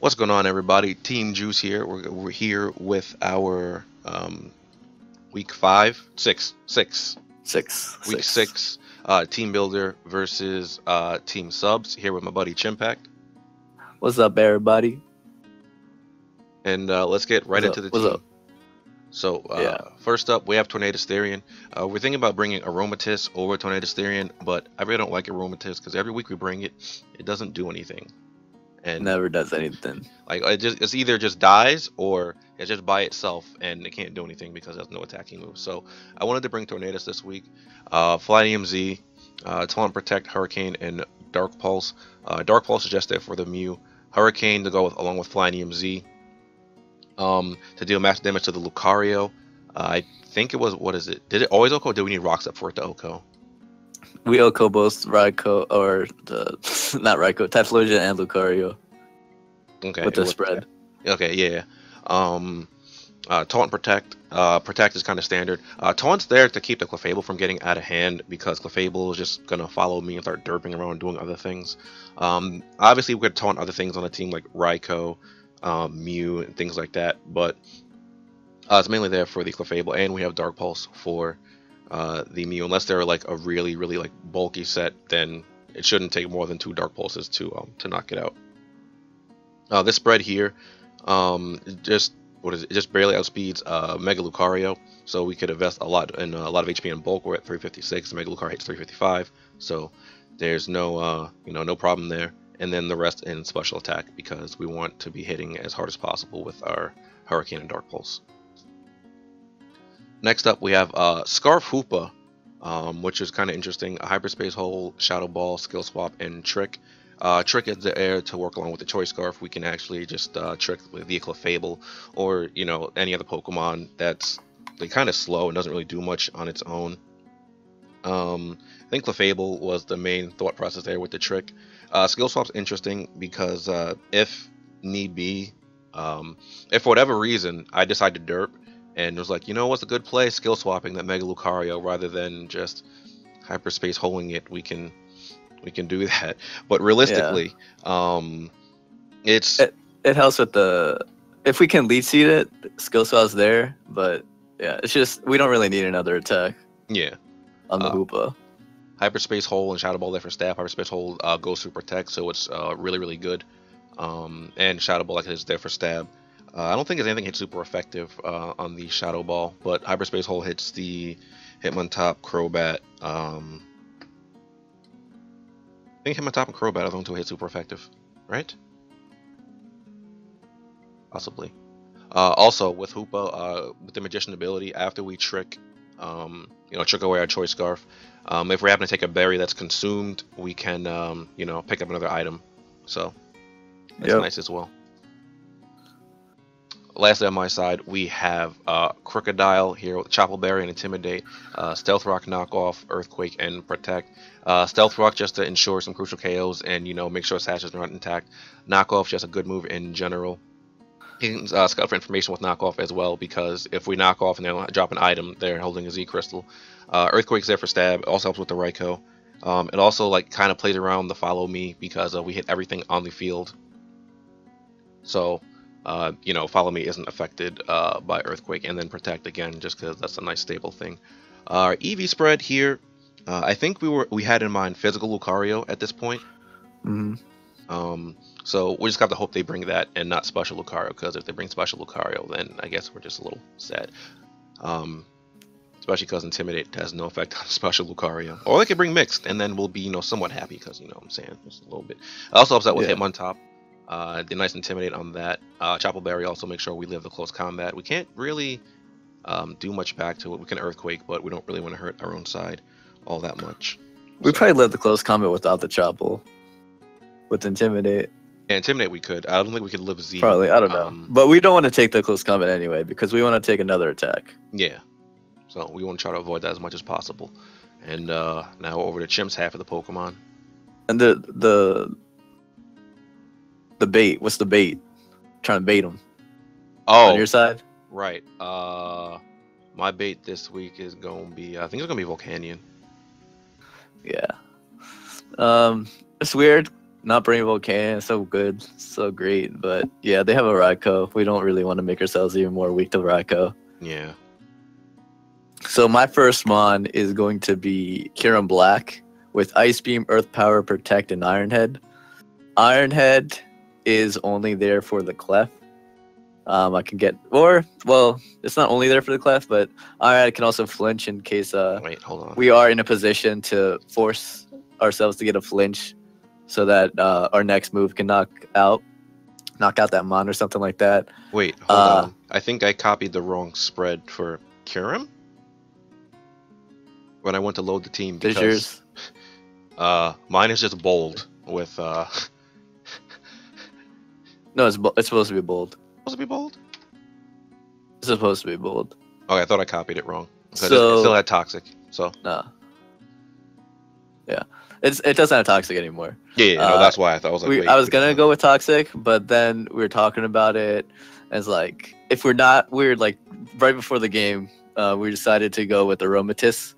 What's going on, everybody? Team Juice here. We're here with our week five, Six. week six team builder versus team subs. Here with my buddy Chimpact, What's up, everybody? and let's get right into the What's team. up? So Yeah. first up, we have Tornadus Therian. We're thinking about bringing Aromatisse over Tornadus Therian, but I really don't like Aromatisse because every week we bring it, it doesn't do anything. And Never does anything. like it's either just dies or it's just by itself and it can't do anything because it has no attacking moves. So I wanted to bring Tornadus this week. Fly EMZ, Taunt, Protect, Hurricane, and Dark Pulse. Dark Pulse is just there for the Mew. Hurricane to go with, along with Flying EMZ. To deal max damage to the Lucario. I think it was, what is it? Did it always OHKO? Or did we need Rocks up for it to OHKO? We OHKO both Raikou, or not Raikou, Typhlosion and Lucario. Okay. With the spread. Okay, yeah. Taunt and Protect. Protect is kind of standard. Taunt's there to keep the Clefable from getting out of hand because Clefable is just going to follow me and start derping around doing other things. Obviously, we could taunt other things on the team like Raikou, Mew, and things like that, but it's mainly there for the Clefable, and we have Dark Pulse for the Mew. Unless they're like a really, really like bulky set, then it shouldn't take more than 2 Dark Pulses to knock it out. This spread here, just it just barely outspeeds Mega Lucario, so we could invest a lot in a lot of HP in bulk. We're at 356. Mega Lucario hits 355, so there's no no problem there. And then the rest in special attack because we want to be hitting as hard as possible with our Hurricane and Dark Pulse. Next up, we have Scarf Hoopa, which is kind of interesting. A Hyperspace Hole, Shadow Ball, Skill Swap, and Trick. Trick is the air to work along with the Choice Scarf. We can actually just trick with the Clefable or any other Pokemon that's like kind of slow and doesn't really do much on its own. I think Clefable was the main thought process there with the Trick. Skill Swap's interesting because if need be, if for whatever reason I decide to derp and was like, what's a good play? Skill Swapping that Mega Lucario rather than just Hyperspace holding it. We can do that, but realistically, it helps with the, if we can lead seed it, Skill Swap's there, but yeah, it's just we don't really need another attack. Yeah. On the Hoopa. Hyperspace Hole and Shadow Ball there for stab. Hyperspace Hole goes through Protect, so it's really, really good. And Shadow Ball, like is there for stab. I don't think there's anything hit super effective on the Shadow Ball, but Hyperspace Hole hits the Hitmontop, Crobat. I think Hitmontop and Crobat are the ones who hit super effective, right? Possibly. Also, with Hoopa, with the Magician ability, after we trick, trick away our Choice Scarf, if we happen to take a berry that's consumed, we can, pick up another item. So, that's nice as well. Lastly, on my side, we have Crocodile here with Chapel Berry and Intimidate, Stealth Rock knockoff, Earthquake, and Protect. Stealth Rock just to ensure some crucial KOs and make sure sashes are not intact. Knockoff just a good move in general. You can scout for information with knockoff as well because if we knock off and they drop an item, they're holding a Z crystal. Earthquake's there for stab. It also helps with the Raikou. It also kind of plays around the follow me because we hit everything on the field. So. Follow me isn't affected by Earthquake, and then Protect again, just because that's a nice stable thing. Our EV spread here, I think we had in mind physical Lucario at this point. So we just have to hope they bring that and not special Lucario, because if they bring special Lucario, then I guess we're just a little sad. Especially because Intimidate has no effect on special Lucario. Or they could bring Mixed, and then we'll be somewhat happy, because what I'm saying, just a little bit. I also upset with Hitmontop. The nice Intimidate on that. Chapel Berry also make sure we live the close combat. We can't really do much back to it. We can Earthquake, but we don't really want to hurt our own side all that much. We probably live the close combat without the Chapel. With Intimidate. Yeah, Intimidate we could. I don't think we could live Z. Probably, I don't know. But we don't want to take the close combat anyway, because we want to take another attack. Yeah. So we want to try to avoid that as much as possible. And now over to Chimp's half of the Pokemon. And the bait. What's the bait? Trying to bait him. Oh, on your side. Right. My bait this week is going to be. I think it's going to be Volcanion. Yeah. It's weird not bringing Volcanion is so good, so great. But yeah, they have a Raikou. We don't really want to make ourselves even more weak to Raikou. Yeah. So my first mon is going to be Kirin Black with Ice Beam, Earth Power, Protect, and Iron Head. Iron Head is only there for the Clef. I can get, or well, it's not only there for the Clef, but Iron Head can also flinch in case Wait, hold on. we are in a position to force ourselves to get a flinch, so that our next move can knock out that mon or something like that. Wait, hold on. I think I copied the wrong spread for Kirim when I went to load the team because Yours? mine is just bold with No, it's supposed to be bold. supposed to be bold. It's supposed to be bold. Okay, I thought I copied it wrong. So So- it still had toxic. So No. Yeah, it doesn't have toxic anymore. yeah, no, that's why I thought I was like. Wait, I was we gonna don't go with toxic, but then we were talking about it. And it's like if we're like right before the game, we decided to go with Aromatisse,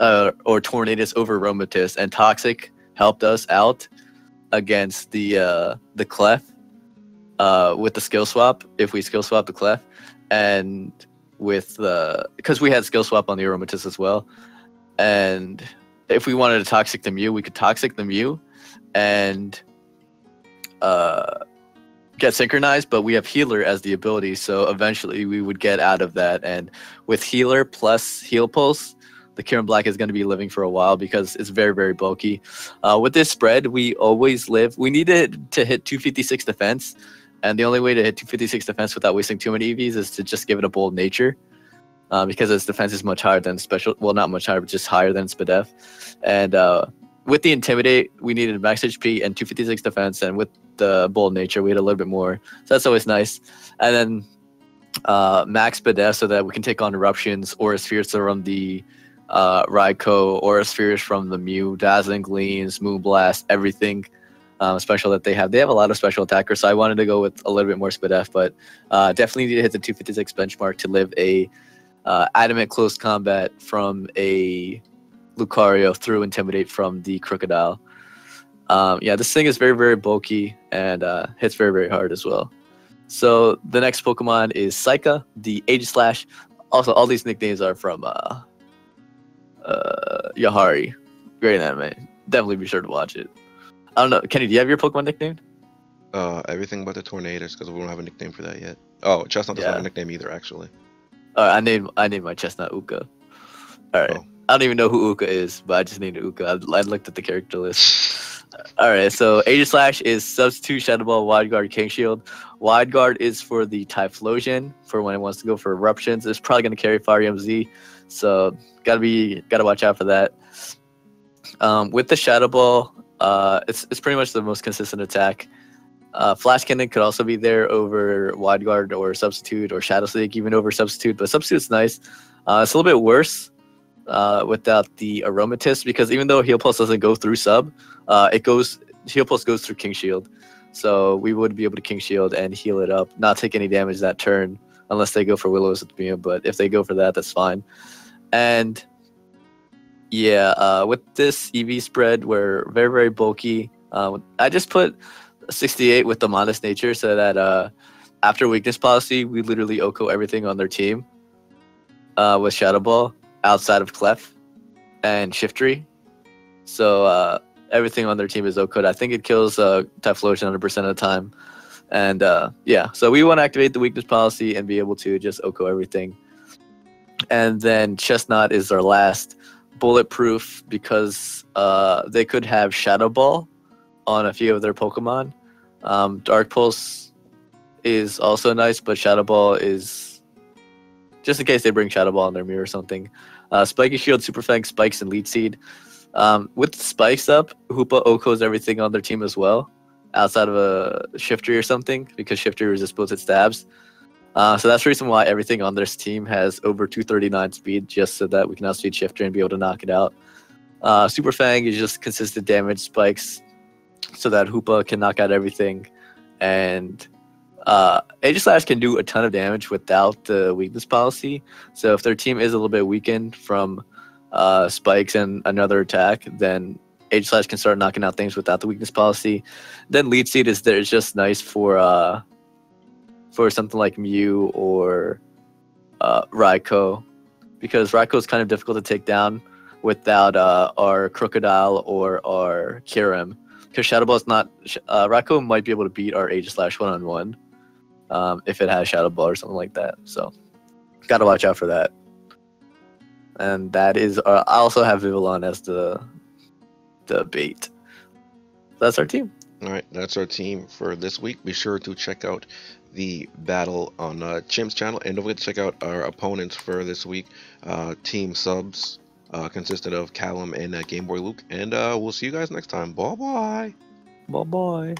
or Tornadus over Aromatisse, and toxic helped us out against the Clef, with the skill swap if we skill swap the Clef, and with because we had skill swap on the Aromatisse as well, and if we wanted to toxic the Mew, we could toxic the Mew and get synchronized, but we have healer as the ability, so eventually we would get out of that. And with healer plus heal pulse, the Kirin Black is going to be living for a while because it's very, very bulky. With this spread, we always live. We needed to hit 256 defense, and the only way to hit 256 defense without wasting too many EVs is to just give it a bold nature. Because its defense is much higher than special. Well, not much higher, but just higher than Spadef. And with the Intimidate, we needed max HP and 256 defense. And with the Bold Nature, we had a little bit more. So that's always nice. And then max Spadef so that we can take on Eruptions, Aura Spheres from the Raikou, Aura Spheres from the Mew, Dazzling Gleams, Moonblast, everything special that they have. They have a lot of special attackers, so I wanted to go with a little bit more Spadef, but definitely need to hit the 256 benchmark to live a adamant close combat from a Lucario through Intimidate from the Crocodile. Yeah, this thing is very, very bulky and hits very, very hard as well. So the next Pokemon is Psycha, the Aegislash. Also, all these nicknames are from Yahari. Great anime. Definitely be sure to watch it. I don't know, Kenny, do you have your Pokemon nickname? everything but the Tornadoes because we don't have a nickname for that yet. Oh, Chestnut doesn't have a nickname either, actually. I named my Chestnut Uka. All right. Oh. I don't even know who Uka is, but I just named it Uka. I looked at the character list. All right, so Aegislash is Substitute, Shadow Ball, Wide Guard, King Shield. Wide Guard is for the Typhlosion, for when it wants to go for Eruptions. It's probably going to carry Fire MZ, so gotta watch out for that. With the Shadow Ball, it's pretty much the most consistent attack. Flash Cannon could also be there over Wide Guard or Substitute, or Shadow Sneak even over Substitute, but Substitute's nice. It's a little bit worse without the Aromatisse, because even though Heal Pulse doesn't go through Sub, Heal Pulse goes through King Shield. So we would be able to King Shield and heal it up, not take any damage that turn, unless they go for Willows with Mia, but if they go for that, that's fine. And yeah, with this EV spread, we're very, very bulky. I just put 68 with the Modest Nature so that after Weakness Policy, we literally OHKO everything on their team with Shadow Ball outside of Clef and Shiftry. So everything on their team is OHKO'd. I think it kills Typhlosion 100% of the time. And yeah, so we want to activate the Weakness Policy and be able to just OHKO everything. And then Chestnut is our last bulletproof, because they could have Shadow Ball on a few of their Pokemon. Dark Pulse is also nice, but Shadow Ball is just in case they bring Shadow Ball in their mirror or something. Spiky Shield, Super Fang, Spikes, and Lead Seed. With Spikes up, Hoopa OHKOs everything on their team as well, outside of a Shiftry or something, because Shiftry resists both its stabs. So that's the reason why everything on this team has over 239 speed, just so that we can outspeed Shiftry and be able to knock it out. Super Fang is just consistent damage spikes, so that Hoopa can knock out everything. And Aegislash can do a ton of damage without the Weakness Policy. So if their team is a little bit weakened from spikes and another attack, then Aegislash can start knocking out things without the weakness policy. Then Lead Seed is there. It's just nice for something like Mew or Raikou, because Raikou is kind of difficult to take down without our Crocodile or our Kyurem. Because Shadow Ball is not... Raikou might be able to beat our Aegislash one-on-one if it has Shadow Ball or something like that. So, gotta watch out for that. And that is... I also have Vivillon as the bait. That's our team. Alright, that's our team for this week. Be sure to check out the battle on Chimp's channel, and don't forget to check out our opponents for this week. Team Subs consisted of Callum and Game Boy Luke, and we'll see you guys next time. Bye bye. Bye bye.